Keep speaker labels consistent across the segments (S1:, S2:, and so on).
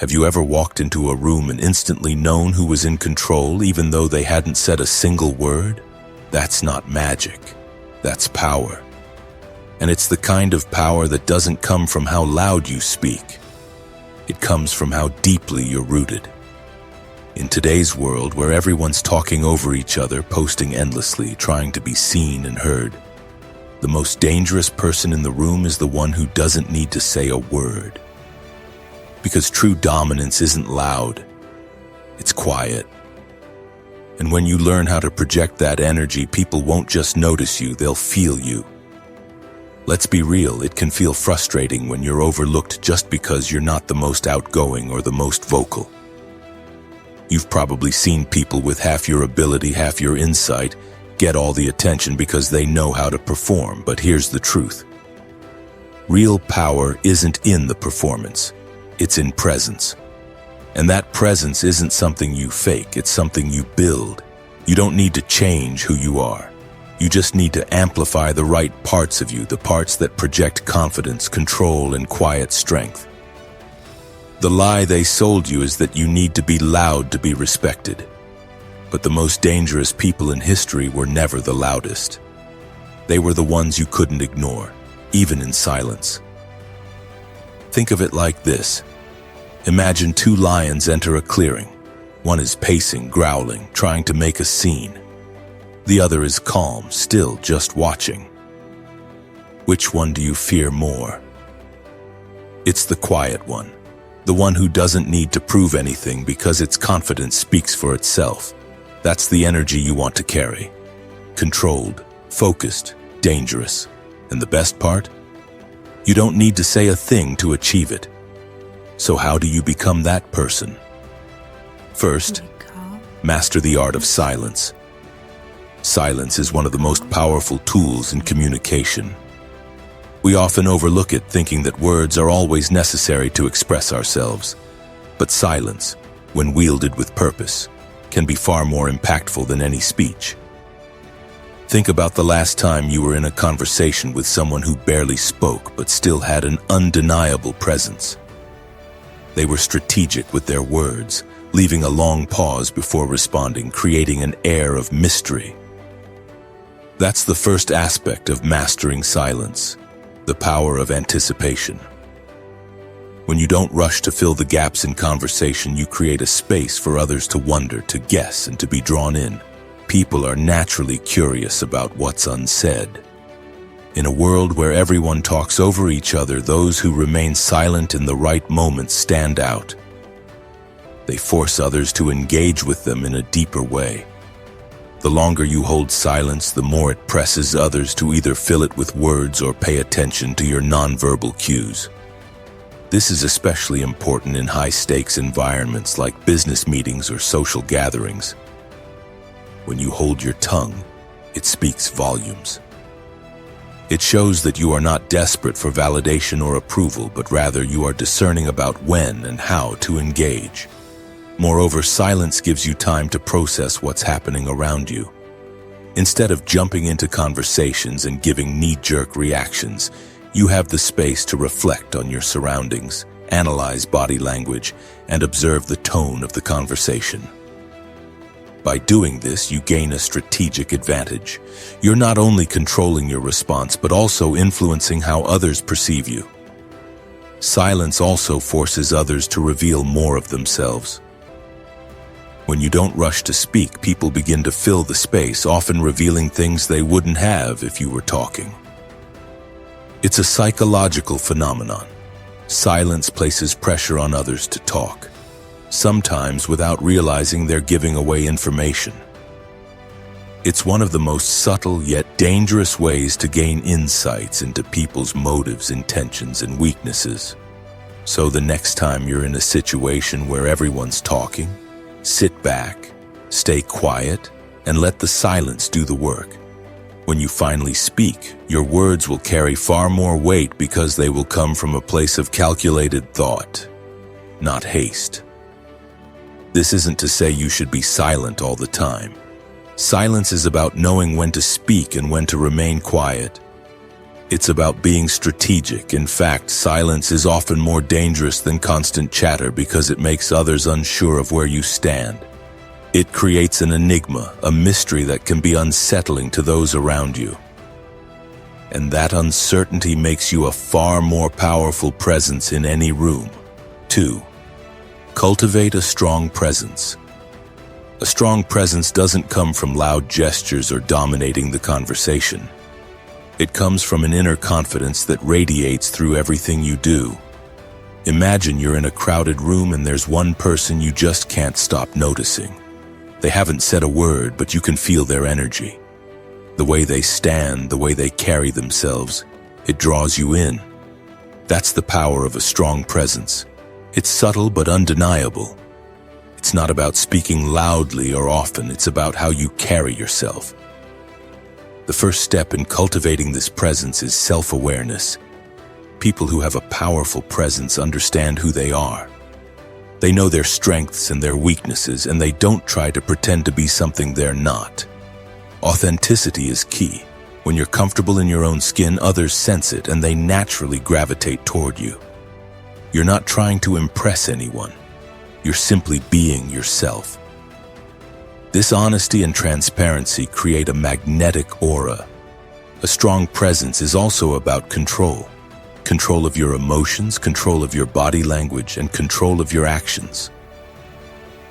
S1: Have you ever walked into a room and instantly known who was in control even though they hadn't said a single word? That's not magic. That's power. And it's the kind of power that doesn't come from how loud you speak. It comes from how deeply you're rooted. In today's world, where everyone's talking over each other, posting endlessly, trying to be seen and heard, the most dangerous person in the room is the one who doesn't need to say a word. Because true dominance isn't loud, it's quiet. And when you learn how to project that energy, people won't just notice you, they'll feel you. Let's be real, it can feel frustrating when you're overlooked just because you're not the most outgoing or the most vocal. You've probably seen people with half your ability, half your insight, get all the attention because they know how to perform, but here's the truth. Real power isn't in the performance, it's in presence. And that presence isn't something you fake, it's something you build. You don't need to change who you are. You just need to amplify the right parts of you, the parts that project confidence, control, and quiet strength. The lie they sold you is that you need to be loud to be respected. But the most dangerous people in history were never the loudest. They were the ones you couldn't ignore, even in silence. Think of it like this. Imagine two lions enter a clearing. One is pacing, growling, trying to make a scene. The other is calm, still, just watching. Which one do you fear more? It's the quiet one. The one who doesn't need to prove anything because its confidence speaks for itself. That's the energy you want to carry. Controlled, focused, dangerous. And the best part? You don't need to say a thing to achieve it. So how do you become that person? First, master the art of silence. Silence is one of the most powerful tools in communication. We often overlook it, thinking that words are always necessary to express ourselves. But silence, when wielded with purpose, can be far more impactful than any speech. Think about the last time you were in a conversation with someone who barely spoke but still had an undeniable presence. They were strategic with their words, leaving a long pause before responding, creating an air of mystery. That's the first aspect of mastering silence, the power of anticipation. When you don't rush to fill the gaps in conversation, you create a space for others to wonder, to guess, and to be drawn in. People are naturally curious about what's unsaid. In a world where everyone talks over each other, those who remain silent in the right moments stand out. They force others to engage with them in a deeper way. The longer you hold silence, the more it presses others to either fill it with words or pay attention to your nonverbal cues. This is especially important in high-stakes environments like business meetings or social gatherings. When you hold your tongue, it speaks volumes. It shows that you are not desperate for validation or approval, but rather you are discerning about when and how to engage. Moreover, silence gives you time to process what's happening around you. Instead of jumping into conversations and giving knee-jerk reactions, you have the space to reflect on your surroundings, analyze body language, and observe the tone of the conversation. By doing this, you gain a strategic advantage. You're not only controlling your response, but also influencing how others perceive you. Silence also forces others to reveal more of themselves. When you don't rush to speak, people begin to fill the space, often revealing things they wouldn't have if you were talking. It's a psychological phenomenon. Silence places pressure on others to talk, sometimes without realizing they're giving away information. It's one of the most subtle yet dangerous ways to gain insights into people's motives, intentions, and weaknesses. So the next time you're in a situation where everyone's talking, sit back, stay quiet, and let the silence do the work. When you finally speak, your words will carry far more weight because they will come from a place of calculated thought, not haste. This isn't to say you should be silent all the time. Silence is about knowing when to speak and when to remain quiet. It's about being strategic. In fact, silence is often more dangerous than constant chatter because it makes others unsure of where you stand. It creates an enigma, a mystery that can be unsettling to those around you. And that uncertainty makes you a far more powerful presence in any room. 2. Cultivate a strong presence. A strong presence doesn't come from loud gestures or dominating the conversation. It comes from an inner confidence that radiates through everything you do. Imagine you're in a crowded room and there's one person you just can't stop noticing. They haven't said a word, but you can feel their energy. The way they stand, the way they carry themselves, it draws you in. That's the power of a strong presence. It's subtle but undeniable. It's not about speaking loudly or often, it's about how you carry yourself. The first step in cultivating this presence is self-awareness. People who have a powerful presence understand who they are. They know their strengths and their weaknesses, and they don't try to pretend to be something they're not. Authenticity is key. When you're comfortable in your own skin, others sense it and they naturally gravitate toward you. You're not trying to impress anyone. You're simply being yourself. This honesty and transparency create a magnetic aura. A strong presence is also about control. Control of your emotions, control of your body language, and control of your actions.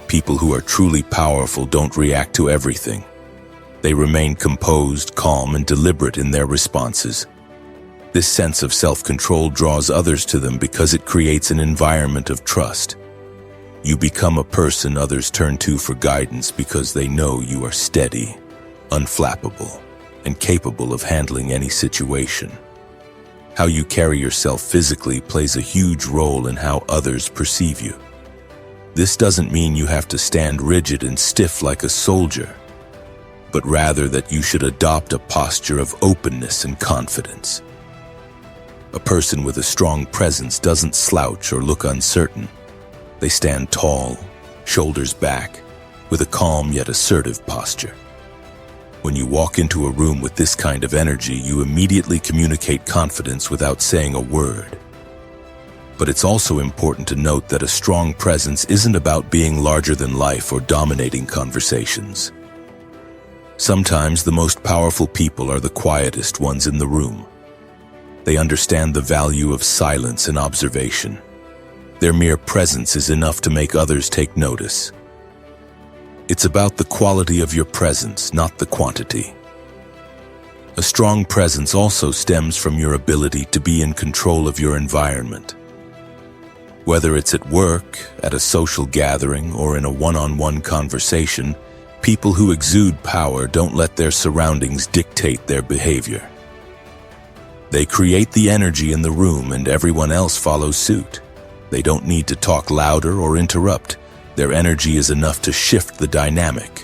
S1: People who are truly powerful don't react to everything. They remain composed, calm, and deliberate in their responses. This sense of self-control draws others to them because it creates an environment of trust. You become a person others turn to for guidance because they know you are steady, unflappable, and capable of handling any situation. How you carry yourself physically plays a huge role in how others perceive you. This doesn't mean you have to stand rigid and stiff like a soldier, but rather that you should adopt a posture of openness and confidence. A person with a strong presence doesn't slouch or look uncertain. They stand tall, shoulders back, with a calm yet assertive posture. When you walk into a room with this kind of energy, you immediately communicate confidence without saying a word. But it's also important to note that a strong presence isn't about being larger than life or dominating conversations. Sometimes the most powerful people are the quietest ones in the room. They understand the value of silence and observation. Their mere presence is enough to make others take notice. It's about the quality of your presence, not the quantity. A strong presence also stems from your ability to be in control of your environment. Whether it's at work, at a social gathering, or in a one-on-one conversation, people who exude power don't let their surroundings dictate their behavior. They create the energy in the room and everyone else follows suit. They don't need to talk louder or interrupt. Their energy is enough to shift the dynamic.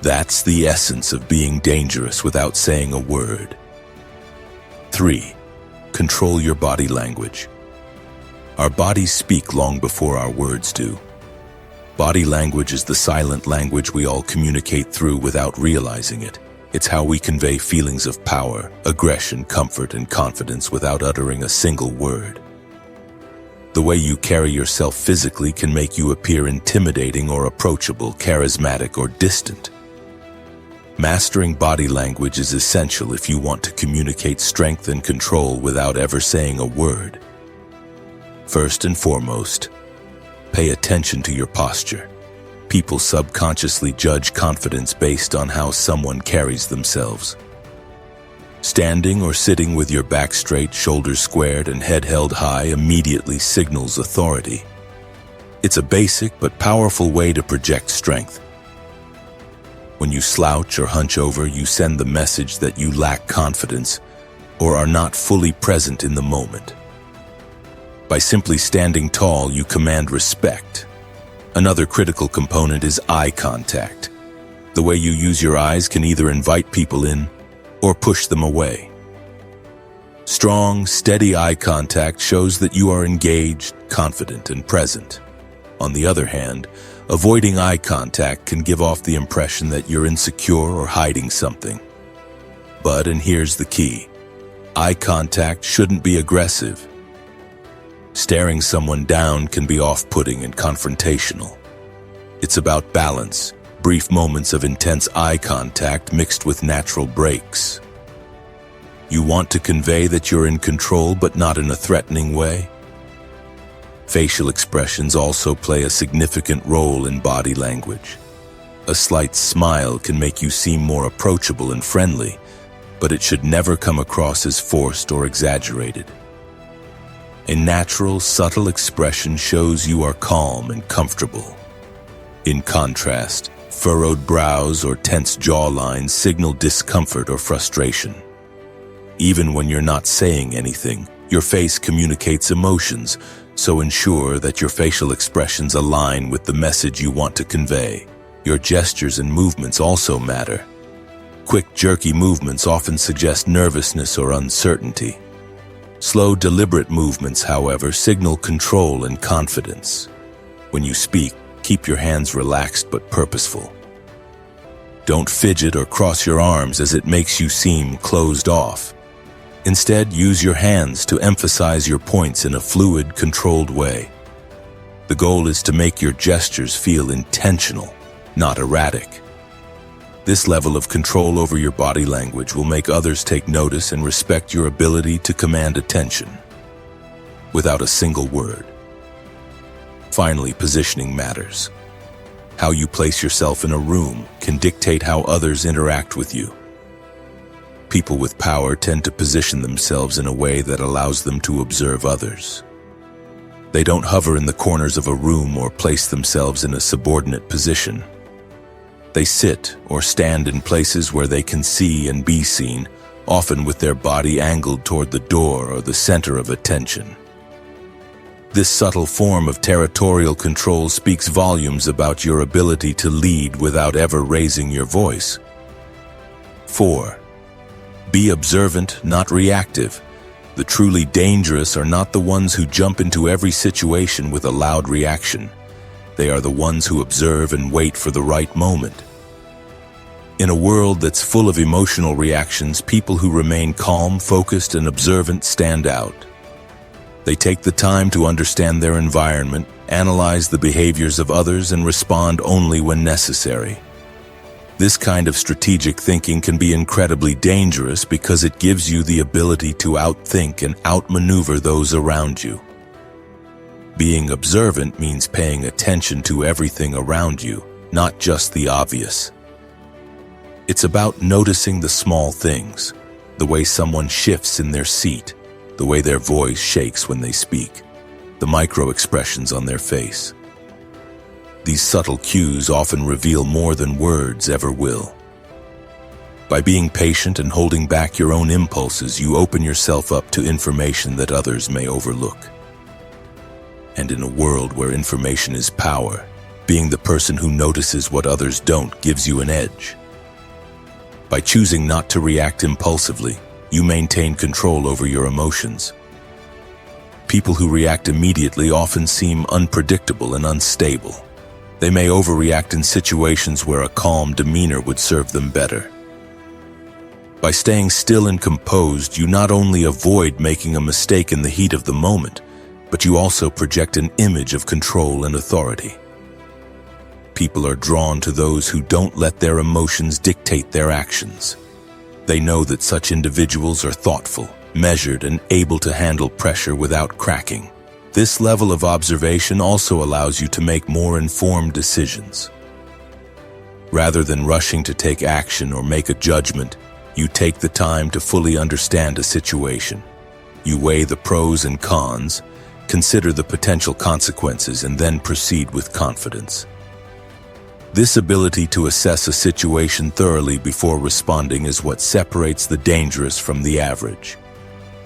S1: That's the essence of being dangerous without saying a word. 3. Control your body language. Our bodies speak long before our words do. Body language is the silent language we all communicate through without realizing it. It's how we convey feelings of power, aggression, comfort, and confidence without uttering a single word. The way you carry yourself physically can make you appear intimidating or approachable, charismatic or distant. Mastering body language is essential if you want to communicate strength and control without ever saying a word. First and foremost, pay attention to your posture. People subconsciously judge confidence based on how someone carries themselves. Standing or sitting with your back straight, shoulders squared, and head held high immediately signals authority. It's a basic but powerful way to project strength. When you slouch or hunch over, you send the message that you lack confidence or are not fully present in the moment. By simply standing tall, you command respect. Another critical component is eye contact. The way you use your eyes can either invite people in or push them away. Strong, steady eye contact shows that you are engaged, confident, and present. On the other hand, avoiding eye contact can give off the impression that you're insecure or hiding something. But, and here's the key, Eye contact shouldn't be aggressive. Staring someone down can be off-putting and confrontational. It's about balance, brief moments of intense eye contact mixed with natural breaks. You want to convey that you're in control, but not in a threatening way. Facial expressions also play a significant role in body language. A slight smile can make you seem more approachable and friendly, but it should never come across as forced or exaggerated. A natural, subtle expression shows you are calm and comfortable. In contrast, furrowed brows or tense jawlines signal discomfort or frustration. Even when you're not saying anything, your face communicates emotions, so ensure that your facial expressions align with the message you want to convey. Your gestures and movements also matter. Quick, jerky movements often suggest nervousness or uncertainty. Slow, deliberate movements, however, signal control and confidence. When you speak, keep your hands relaxed but purposeful. Don't fidget or cross your arms as it makes you seem closed off. Instead, use your hands to emphasize your points in a fluid, controlled way. The goal is to make your gestures feel intentional, not erratic. This level of control over your body language will make others take notice and respect your ability to command attention without a single word. Finally, positioning matters. How you place yourself in a room can dictate how others interact with you. People with power tend to position themselves in a way that allows them to observe others. They don't hover in the corners of a room or place themselves in a subordinate position. They sit or stand in places where they can see and be seen, often with their body angled toward the door or the center of attention. This subtle form of territorial control speaks volumes about your ability to lead without ever raising your voice. 4. Be observant, not reactive. The truly dangerous are not the ones who jump into every situation with a loud reaction. They are the ones who observe and wait for the right moment. In a world that's full of emotional reactions, people who remain calm, focused, and observant stand out. They take the time to understand their environment, analyze the behaviors of others, and respond only when necessary. This kind of strategic thinking can be incredibly dangerous because it gives you the ability to outthink and outmaneuver those around you. Being observant means paying attention to everything around you, not just the obvious. It's about noticing the small things, the way someone shifts in their seat, the way their voice shakes when they speak, the micro-expressions on their face. These subtle cues often reveal more than words ever will. By being patient and holding back your own impulses, you open yourself up to information that others may overlook. And in a world where information is power, being the person who notices what others don't gives you an edge. By choosing not to react impulsively, you maintain control over your emotions. People who react immediately often seem unpredictable and unstable. They may overreact in situations where a calm demeanor would serve them better. By staying still and composed, you not only avoid making a mistake in the heat of the moment, but you also project an image of control and authority. People are drawn to those who don't let their emotions dictate their actions. They know that such individuals are thoughtful, measured, and able to handle pressure without cracking. This level of observation also allows you to make more informed decisions. Rather than rushing to take action or make a judgment, you take the time to fully understand a situation. You weigh the pros and cons, consider the potential consequences, and then proceed with confidence. This ability to assess a situation thoroughly before responding is what separates the dangerous from the average.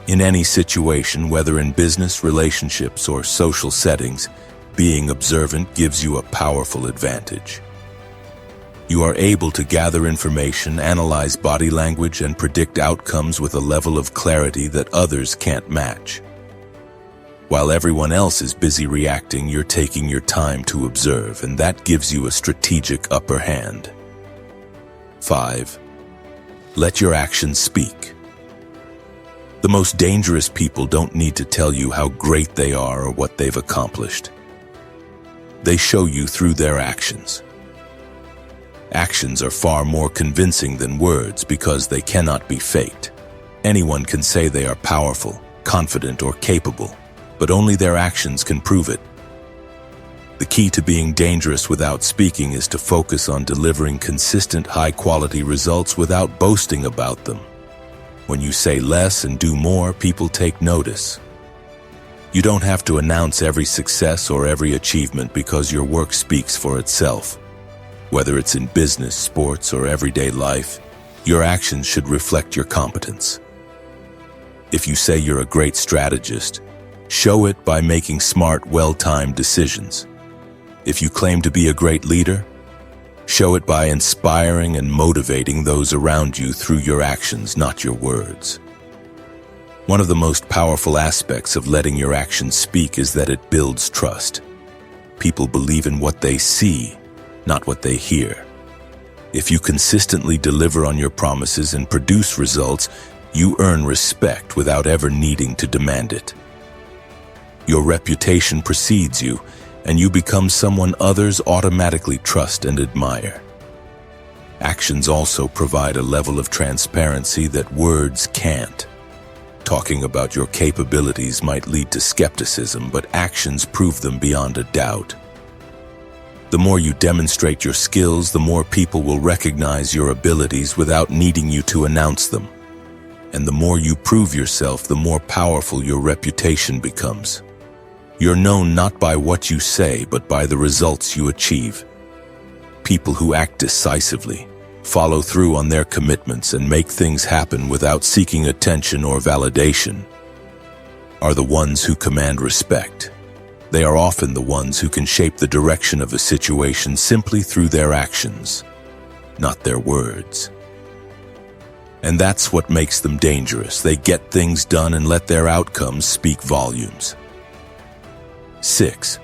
S1: In any situation, whether in business, relationships, or social settings, being observant gives you a powerful advantage. You are able to gather information, analyze body language, and predict outcomes with a level of clarity that others can't match. While everyone else is busy reacting, you're taking your time to observe, and that gives you a strategic upper hand. 5. Let your actions speak. The most dangerous people don't need to tell you how great they are or what they've accomplished. They show you through their actions. Actions are far more convincing than words because they cannot be faked. Anyone can say they are powerful, confident, or capable, but only their actions can prove it. The key to being dangerous without speaking is to focus on delivering consistent, high-quality results without boasting about them. When you say less and do more, people take notice. You don't have to announce every success or every achievement because your work speaks for itself. Whether it's in business, sports, or everyday life, your actions should reflect your competence. If you say you're a great strategist, show it by making smart, well-timed decisions. If you claim to be a great leader, show it by inspiring and motivating those around you through your actions, not your words. One of the most powerful aspects of letting your actions speak is that it builds trust. People believe in what they see, not what they hear. If you consistently deliver on your promises and produce results, you earn respect without ever needing to demand it. Your reputation precedes you, and you become someone others automatically trust and admire. Actions also provide a level of transparency that words can't. Talking about your capabilities might lead to skepticism, but actions prove them beyond a doubt. The more you demonstrate your skills, the more people will recognize your abilities without needing you to announce them. And the more you prove yourself, the more powerful your reputation becomes. You're known not by what you say, but by the results you achieve. People who act decisively, follow through on their commitments, and make things happen without seeking attention or validation are the ones who command respect. They are often the ones who can shape the direction of a situation simply through their actions, not their words. And that's what makes them dangerous. They get things done and let their outcomes speak volumes. 6.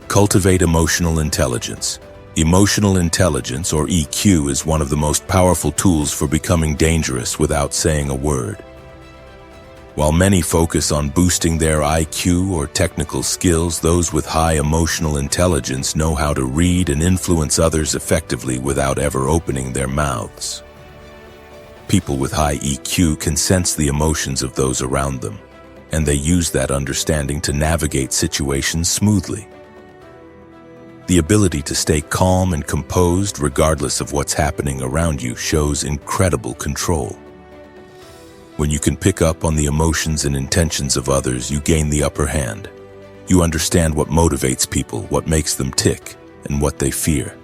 S1: Cultivate emotional intelligence. Emotional intelligence, or EQ, is one of the most powerful tools for becoming dangerous without saying a word. While many focus on boosting their IQ or technical skills, those with high emotional intelligence know how to read and influence others effectively without ever opening their mouths. People with high EQ can sense the emotions of those around them, and they use that understanding to navigate situations smoothly. The ability to stay calm and composed regardless of what's happening around you shows incredible control. When you can pick up on the emotions and intentions of others, you gain the upper hand. You understand what motivates people, what makes them tick, and what they fear.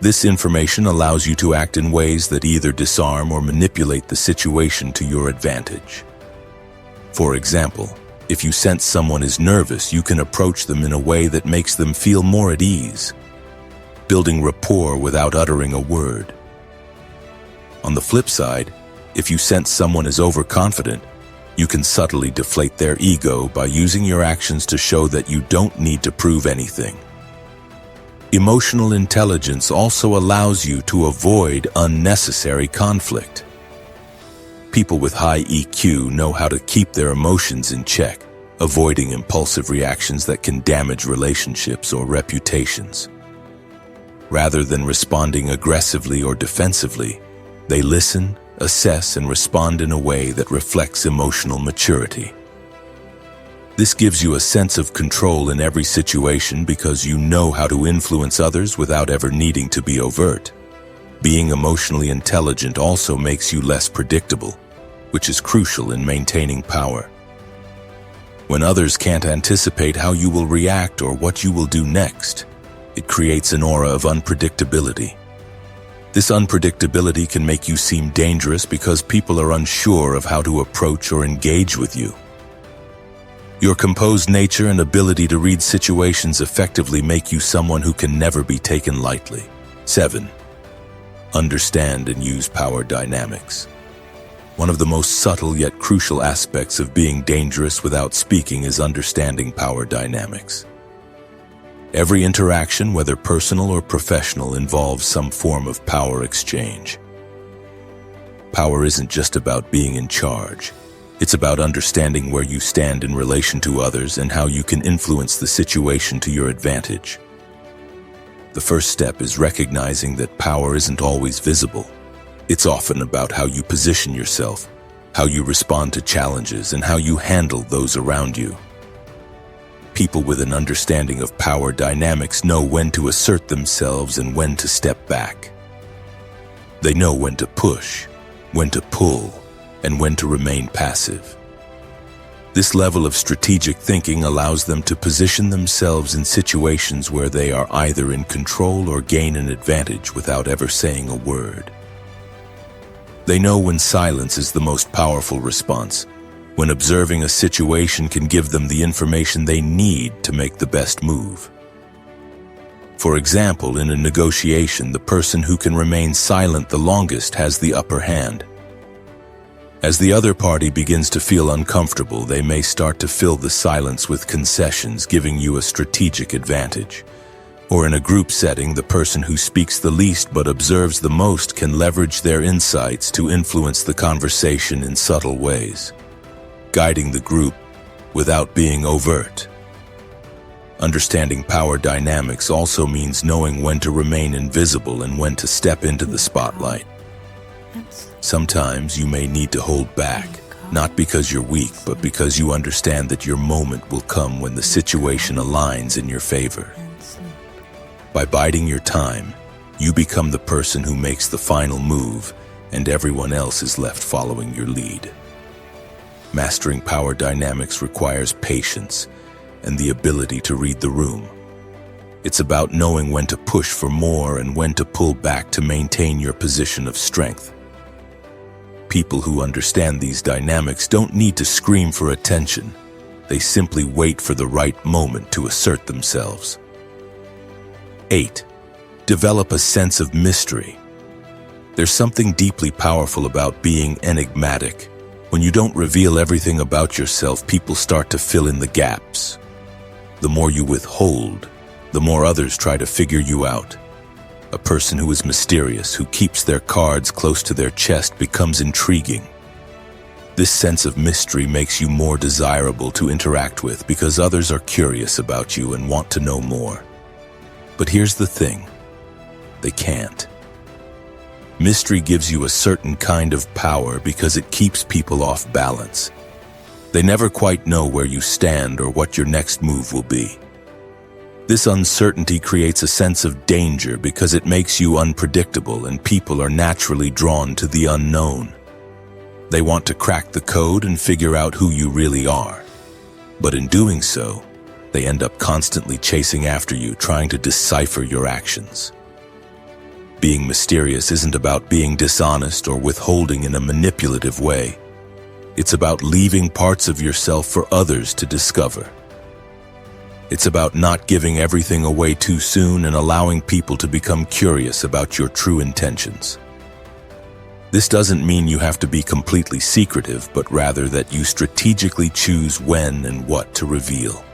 S1: This information allows you to act in ways that either disarm or manipulate the situation to your advantage. For example, if you sense someone is nervous, you can approach them in a way that makes them feel more at ease, building rapport without uttering a word. On the flip side, if you sense someone is overconfident, you can subtly deflate their ego by using your actions to show that you don't need to prove anything. Emotional intelligence also allows you to avoid unnecessary conflict. People with high EQ know how to keep their emotions in check, avoiding impulsive reactions that can damage relationships or reputations. Rather than responding aggressively or defensively, they listen, assess, and respond in a way that reflects emotional maturity. This gives you a sense of control in every situation because you know how to influence others without ever needing to be overt. Being emotionally intelligent also makes you less predictable, which is crucial in maintaining power. When others can't anticipate how you will react or what you will do next, it creates an aura of unpredictability. This unpredictability can make you seem dangerous because people are unsure of how to approach or engage with you. Your composed nature and ability to read situations effectively make you someone who can never be taken lightly. 7. Understand and use power dynamics. One of the most subtle yet crucial aspects of being dangerous without speaking is understanding power dynamics. Every interaction, whether personal or professional, involves some form of power exchange. Power isn't just about being in charge. It's about understanding where you stand in relation to others and how you can influence the situation to your advantage. The first step is recognizing that power isn't always visible. It's often about how you position yourself, how you respond to challenges, and how you handle those around you. People with an understanding of power dynamics know when to assert themselves and when to step back. They know when to push, when to pull, and when to remain passive. This level of strategic thinking allows them to position themselves in situations where they are either in control or gain an advantage without ever saying a word. They know when silence is the most powerful response, when observing a situation can give them the information they need to make the best move. For example, in a negotiation, the person who can remain silent the longest has the upper hand. As the other party begins to feel uncomfortable, they may start to fill the silence with concessions, giving you a strategic advantage. Or in a group setting, the person who speaks the least but observes the most can leverage their insights to influence the conversation in subtle ways, guiding the group without being overt. Understanding power dynamics also means knowing when to remain invisible and when to step into the spotlight. Sometimes you may need to hold back, not because you're weak, but because you understand that your moment will come when the situation aligns in your favor. By biding your time, you become the person who makes the final move, and everyone else is left following your lead. Mastering power dynamics requires patience and the ability to read the room. It's about knowing when to push for more and when to pull back to maintain your position of strength. People who understand these dynamics don't need to scream for attention. They simply wait for the right moment to assert themselves. 8. Develop a sense of mystery. There's something deeply powerful about being enigmatic. When you don't reveal everything about yourself, people start to fill in the gaps. The more you withhold, the more others try to figure you out. A person who is mysterious, who keeps their cards close to their chest, becomes intriguing. This sense of mystery makes you more desirable to interact with because others are curious about you and want to know more. But here's the thing: they can't. Mystery gives you a certain kind of power because it keeps people off balance. They never quite know where you stand or what your next move will be. This uncertainty creates a sense of danger because it makes you unpredictable, and people are naturally drawn to the unknown. They want to crack the code and figure out who you really are. But in doing so, they end up constantly chasing after you, trying to decipher your actions. Being mysterious isn't about being dishonest or withholding in a manipulative way. It's about leaving parts of yourself for others to discover. It's about not giving everything away too soon and allowing people to become curious about your true intentions. This doesn't mean you have to be completely secretive, but rather that you strategically choose when and what to reveal.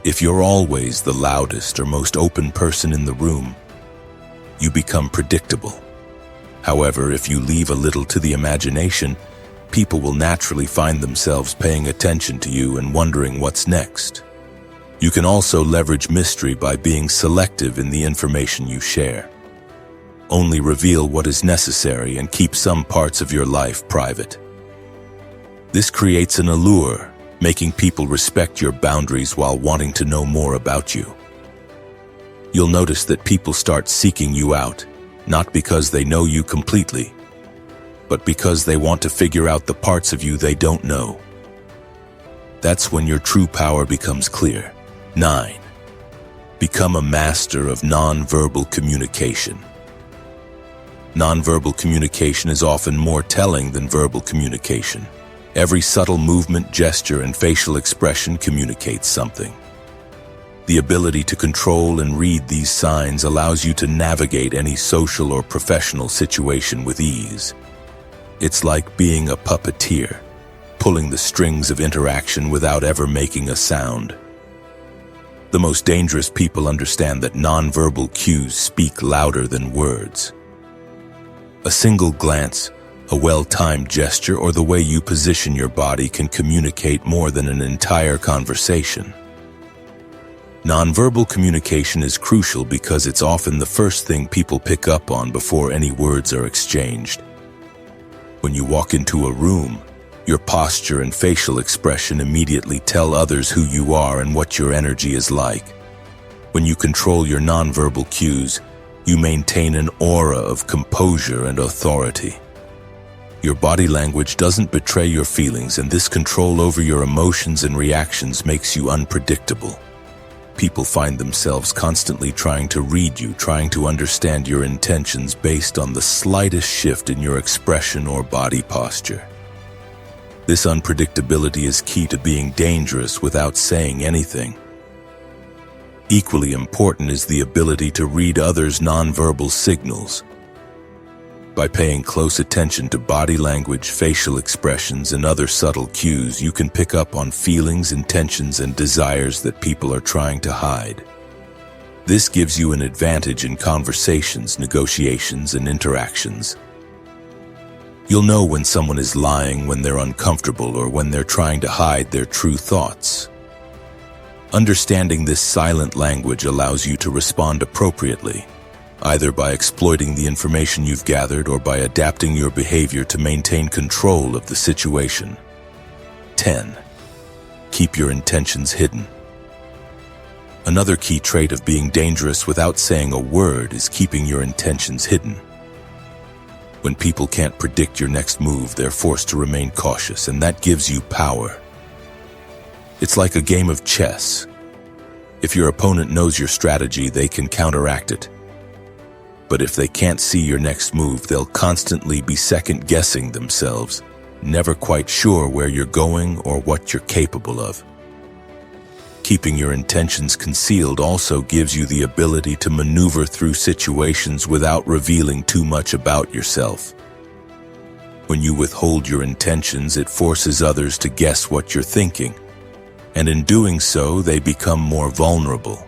S1: If you're always the loudest or most open person in the room, you become predictable. However, if you leave a little to the imagination, people will naturally find themselves paying attention to you and wondering what's next. You can also leverage mystery by being selective in the information you share. Only reveal what is necessary and keep some parts of your life private. This creates an allure, making people respect your boundaries while wanting to know more about you. You'll notice that people start seeking you out, not because they know you completely, but because they want to figure out the parts of you they don't know. That's when your true power becomes clear. 9. Become a master of nonverbal communication. Nonverbal communication is often more telling than verbal communication. Every subtle movement, gesture, and facial expression communicates something. The ability to control and read these signs allows you to navigate any social or professional situation with ease. It's like being a puppeteer, pulling the strings of interaction without ever making a sound. The most dangerous people understand that nonverbal cues speak louder than words. A single glance, A well-timed gesture or the way you position your body can communicate more than an entire conversation. Nonverbal communication is crucial because it's often the first thing people pick up on before any words are exchanged. When you walk into a room, your posture and facial expression immediately tell others who you are and what your energy is like. When you control your nonverbal cues, you maintain an aura of composure and authority. Your body language doesn't betray your feelings, and this control over your emotions and reactions makes you unpredictable. People find themselves constantly trying to read you, trying to understand your intentions based on the slightest shift in your expression or body posture. This unpredictability is key to being dangerous without saying anything. Equally important is the ability to read others' nonverbal signals. By paying close attention to body language, facial expressions, and other subtle cues, you can pick up on feelings, intentions, and desires that people are trying to hide. This gives you an advantage in conversations, negotiations, and interactions. You'll know when someone is lying, when they're uncomfortable, or when they're trying to hide their true thoughts. Understanding this silent language allows you to respond appropriately, either by exploiting the information you've gathered or by adapting your behavior to maintain control of the situation. 10. Keep your intentions hidden. Another key trait of being dangerous without saying a word is keeping your intentions hidden. When people can't predict your next move, they're forced to remain cautious, and that gives you power. It's like a game of chess. If your opponent knows your strategy, they can counteract it. But if they can't see your next move, they'll constantly be second-guessing themselves, never quite sure where you're going or what you're capable of. Keeping your intentions concealed also gives you the ability to maneuver through situations without revealing too much about yourself. When you withhold your intentions, it forces others to guess what you're thinking, and in doing so, they become more vulnerable.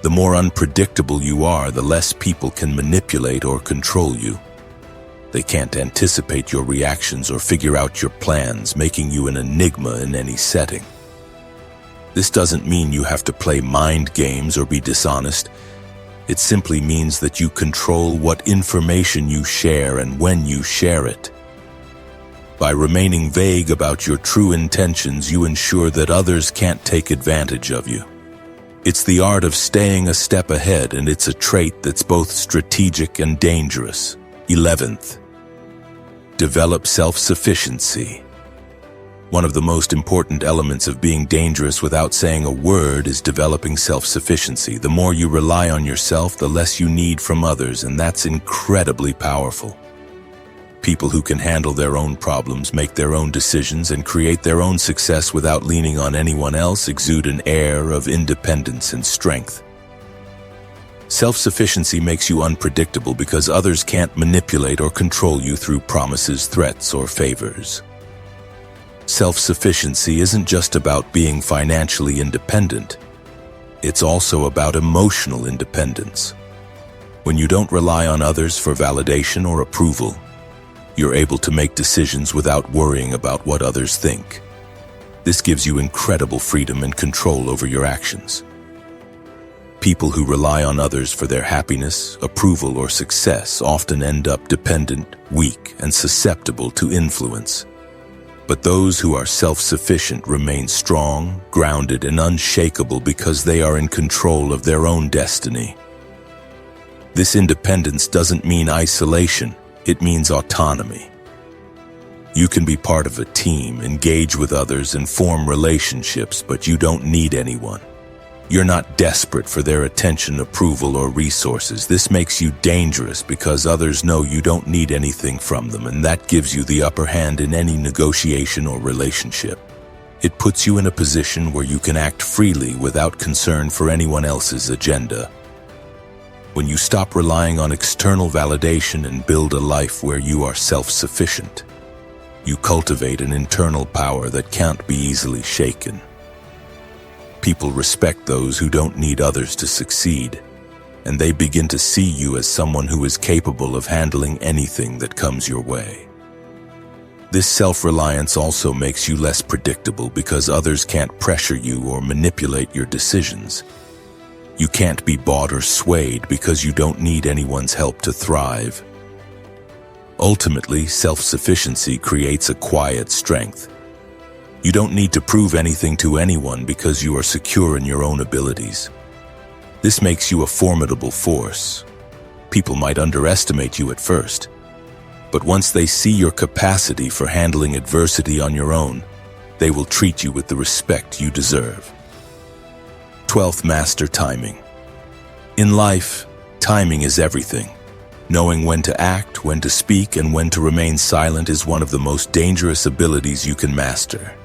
S1: The more unpredictable you are, the less people can manipulate or control you. They can't anticipate your reactions or figure out your plans, making you an enigma in any setting. This doesn't mean you have to play mind games or be dishonest. It simply means that you control what information you share and when you share it. By remaining vague about your true intentions, you ensure that others can't take advantage of you. It's the art of staying a step ahead, and it's a trait that's both strategic and dangerous. 11th, develop self-sufficiency. One of the most important elements of being dangerous without saying a word is developing self-sufficiency. The more you rely on yourself, the less you need from others, and that's incredibly powerful. People who can handle their own problems, make their own decisions, and create their own success without leaning on anyone else exude an air of independence and strength. Self-sufficiency makes you unpredictable because others can't manipulate or control you through promises, threats, or favors. Self-sufficiency isn't just about being financially independent. It's also about emotional independence. When you don't rely on others for validation or approval, you're able to make decisions without worrying about what others think. This gives you incredible freedom and control over your actions. People who rely on others for their happiness, approval, or success often end up dependent, weak, and susceptible to influence. But those who are self-sufficient remain strong, grounded, and unshakable because they are in control of their own destiny. This independence doesn't mean isolation. It means autonomy. You can be part of a team, engage with others, and form relationships, but you don't need anyone. You're not desperate for their attention, approval, or resources. This makes you dangerous because others know you don't need anything from them, and that gives you the upper hand in any negotiation or relationship. It puts you in a position where you can act freely without concern for anyone else's agenda. When you stop relying on external validation and build a life where you are self-sufficient, you cultivate an internal power that can't be easily shaken. People respect those who don't need others to succeed, and they begin to see you as someone who is capable of handling anything that comes your way. This self-reliance also makes you less predictable because others can't pressure you or manipulate your decisions. You can't be bought or swayed because you don't need anyone's help to thrive. Ultimately, self-sufficiency creates a quiet strength. You don't need to prove anything to anyone because you are secure in your own abilities. This makes you a formidable force. People might underestimate you at first, but once they see your capacity for handling adversity on your own, they will treat you with the respect you deserve. 12th, master timing. In life, timing is everything. Knowing when to act, when to speak, and when to remain silent is one of the most dangerous abilities you can master.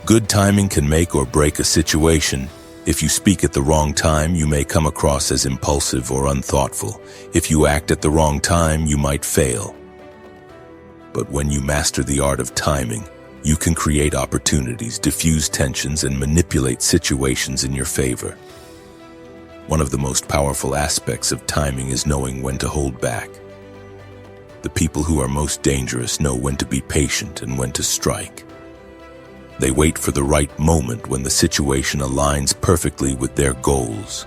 S1: Good timing can make or break a situation. If you speak at the wrong time, you may come across as impulsive or unthoughtful. If you act at the wrong time, you might fail. But when you master the art of timing, you can create opportunities, diffuse tensions, and manipulate situations in your favor. One of the most powerful aspects of timing is knowing when to hold back. The people who are most dangerous know when to be patient and when to strike. They wait for the right moment when the situation aligns perfectly with their goals.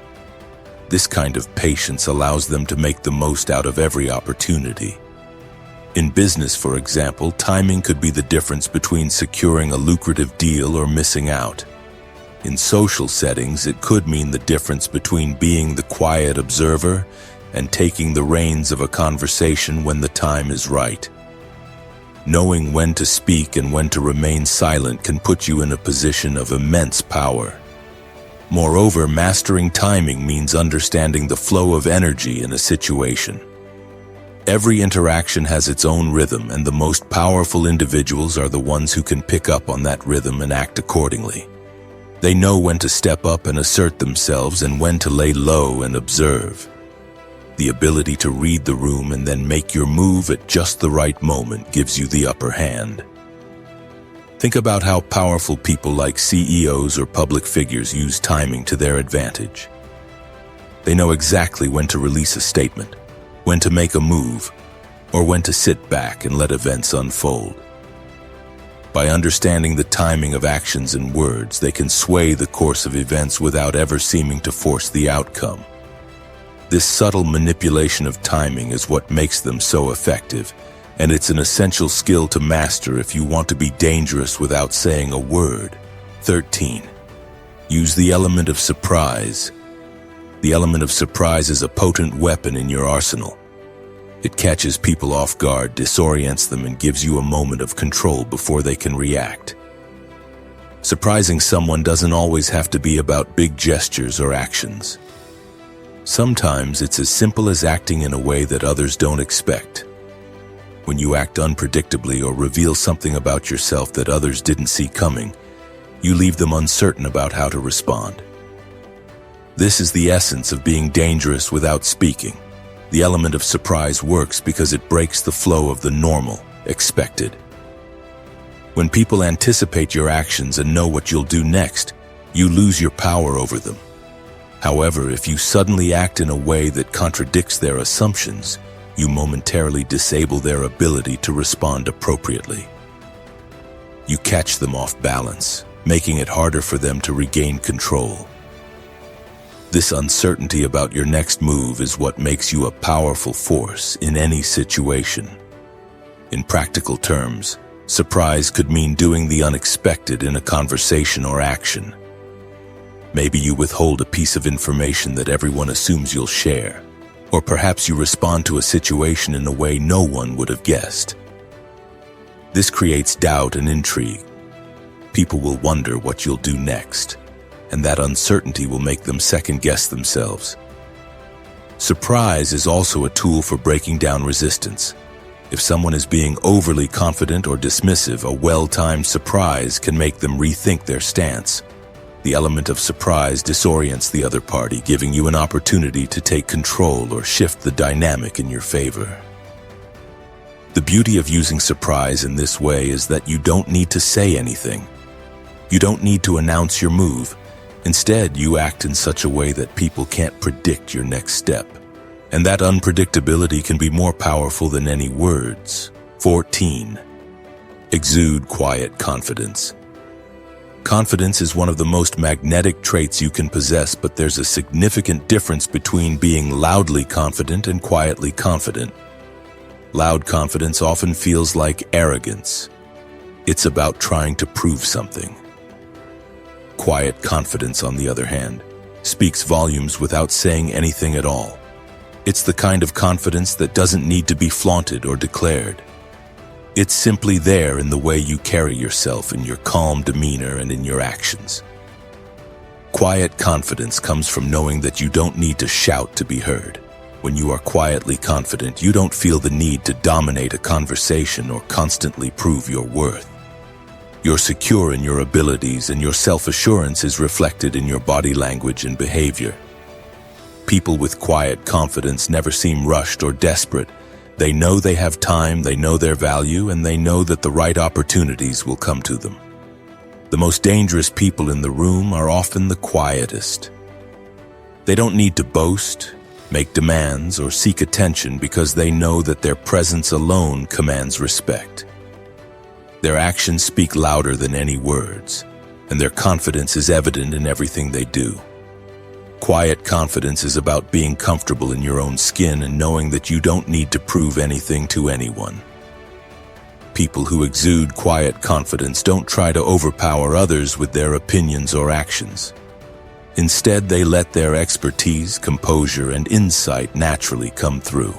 S1: This kind of patience allows them to make the most out of every opportunity. In business, for example, timing could be the difference between securing a lucrative deal or missing out. In social settings, it could mean the difference between being the quiet observer and taking the reins of a conversation when the time is right. Knowing when to speak and when to remain silent can put you in a position of immense power. Moreover, mastering timing means understanding the flow of energy in a situation. Every interaction has its own rhythm, and the most powerful individuals are the ones who can pick up on that rhythm and act accordingly. They know when to step up and assert themselves and when to lay low and observe. The ability to read the room and then make your move at just the right moment gives you the upper hand. Think about how powerful people like CEOs or public figures use timing to their advantage. They know exactly when to release a statement, when to make a move, or when to sit back and let events unfold. By understanding the timing of actions and words, they can sway the course of events without ever seeming to force the outcome. This subtle manipulation of timing is what makes them so effective, and it's an essential skill to master if you want to be dangerous without saying a word. 13. Use the element of surprise. The element of surprise is a potent weapon in your arsenal. It catches people off guard, disorients them, and gives you a moment of control before they can react. Surprising someone doesn't always have to be about big gestures or actions. Sometimes it's as simple as acting in a way that others don't expect. When you act unpredictably or reveal something about yourself that others didn't see coming, you leave them uncertain about how to respond. This is the essence of being dangerous without speaking. The element of surprise works because it breaks the flow of the normal, expected. When people anticipate your actions and know what you'll do next, you lose your power over them. However, if you suddenly act in a way that contradicts their assumptions, you momentarily disable their ability to respond appropriately. You catch them off balance, making it harder for them to regain control. This uncertainty about your next move is what makes you a powerful force in any situation. In practical terms, surprise could mean doing the unexpected in a conversation or action. Maybe you withhold a piece of information that everyone assumes you'll share, or perhaps you respond to a situation in a way no one would have guessed. This creates doubt and intrigue. People will wonder what you'll do next, and that uncertainty will make them second-guess themselves. Surprise is also a tool for breaking down resistance. If someone is being overly confident or dismissive, a well-timed surprise can make them rethink their stance. The element of surprise disorients the other party, giving you an opportunity to take control or shift the dynamic in your favor. The beauty of using surprise in this way is that you don't need to say anything. You don't need to announce your move. Instead, you act in such a way that people can't predict your next step. And that unpredictability can be more powerful than any words. 14. Exude quiet confidence. Confidence is one of the most magnetic traits you can possess, but there's a significant difference between being loudly confident and quietly confident. Loud confidence often feels like arrogance. It's about trying to prove something. Quiet confidence, on the other hand, speaks volumes without saying anything at all. It's the kind of confidence that doesn't need to be flaunted or declared. It's simply there in the way you carry yourself, in your calm demeanor and in your actions. Quiet confidence comes from knowing that you don't need to shout to be heard. When you are quietly confident, you don't feel the need to dominate a conversation or constantly prove your worth. You're secure in your abilities, and your self-assurance is reflected in your body language and behavior. People with quiet confidence never seem rushed or desperate. They know they have time, they know their value, and they know that the right opportunities will come to them. The most dangerous people in the room are often the quietest. They don't need to boast, make demands, or seek attention because they know that their presence alone commands respect. Their actions speak louder than any words, and their confidence is evident in everything they do. Quiet confidence is about being comfortable in your own skin and knowing that you don't need to prove anything to anyone. People who exude quiet confidence don't try to overpower others with their opinions or actions. Instead, they let their expertise, composure, and insight naturally come through.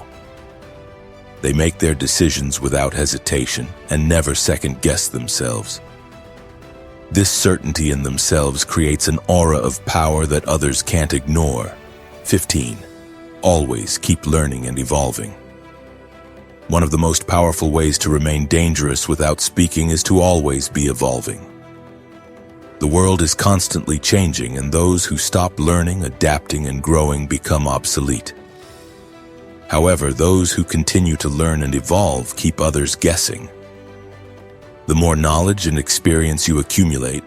S1: They make their decisions without hesitation and never second-guess themselves. This certainty in themselves creates an aura of power that others can't ignore. 15. Always keep learning and evolving. One of the most powerful ways to remain dangerous without speaking is to always be evolving. The world is constantly changing, and those who stop learning, adapting, and growing become obsolete. However, those who continue to learn and evolve keep others guessing. The more knowledge and experience you accumulate,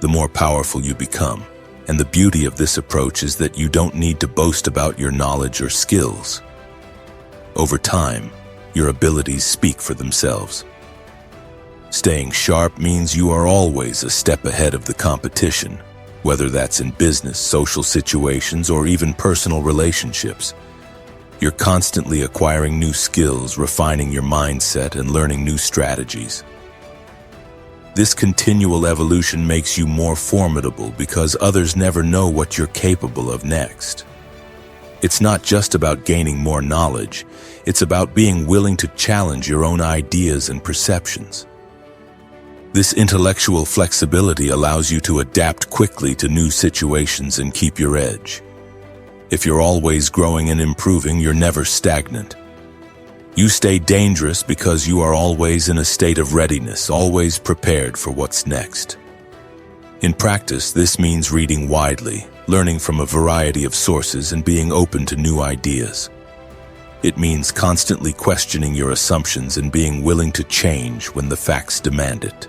S1: the more powerful you become. And the beauty of this approach is that you don't need to boast about your knowledge or skills. Over time, your abilities speak for themselves. Staying sharp means you are always a step ahead of the competition, whether that's in business, social situations, or even personal relationships. You're constantly acquiring new skills, refining your mindset, and learning new strategies. This continual evolution makes you more formidable because others never know what you're capable of next. It's not just about gaining more knowledge, it's about being willing to challenge your own ideas and perceptions. This intellectual flexibility allows you to adapt quickly to new situations and keep your edge. If you're always growing and improving, you're never stagnant. You stay dangerous because you are always in a state of readiness, always prepared for what's next. In practice, this means reading widely, learning from a variety of sources, and being open to new ideas. It means constantly questioning your assumptions and being willing to change when the facts demand it.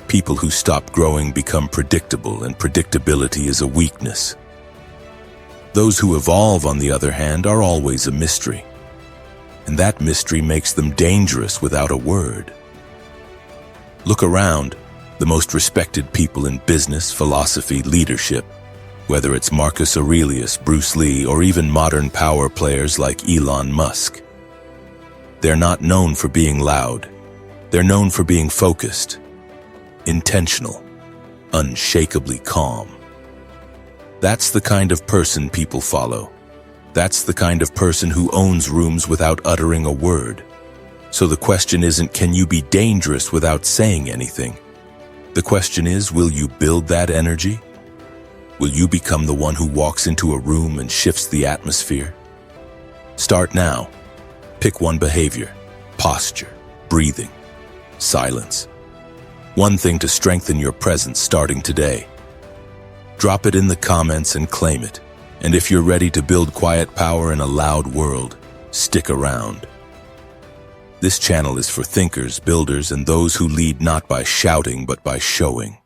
S1: People who stop growing become predictable, and predictability is a weakness. Those who evolve, on the other hand, are always a mystery. And that mystery makes them dangerous without a word. Look around. The most respected people in business, philosophy, leadership, whether it's Marcus Aurelius, Bruce Lee, or even modern power players like Elon Musk. They're not known for being loud. They're known for being focused, intentional, unshakably calm. That's the kind of person people follow. That's the kind of person who owns rooms without uttering a word. So the question isn't, can you be dangerous without saying anything? The question is, will you build that energy? Will you become the one who walks into a room and shifts the atmosphere? Start now. Pick one behavior, posture, breathing, silence. One thing to strengthen your presence starting today. Drop it in the comments and claim it. And if you're ready to build quiet power in a loud world, stick around. This channel is for thinkers, builders, and those who lead not by shouting but by showing.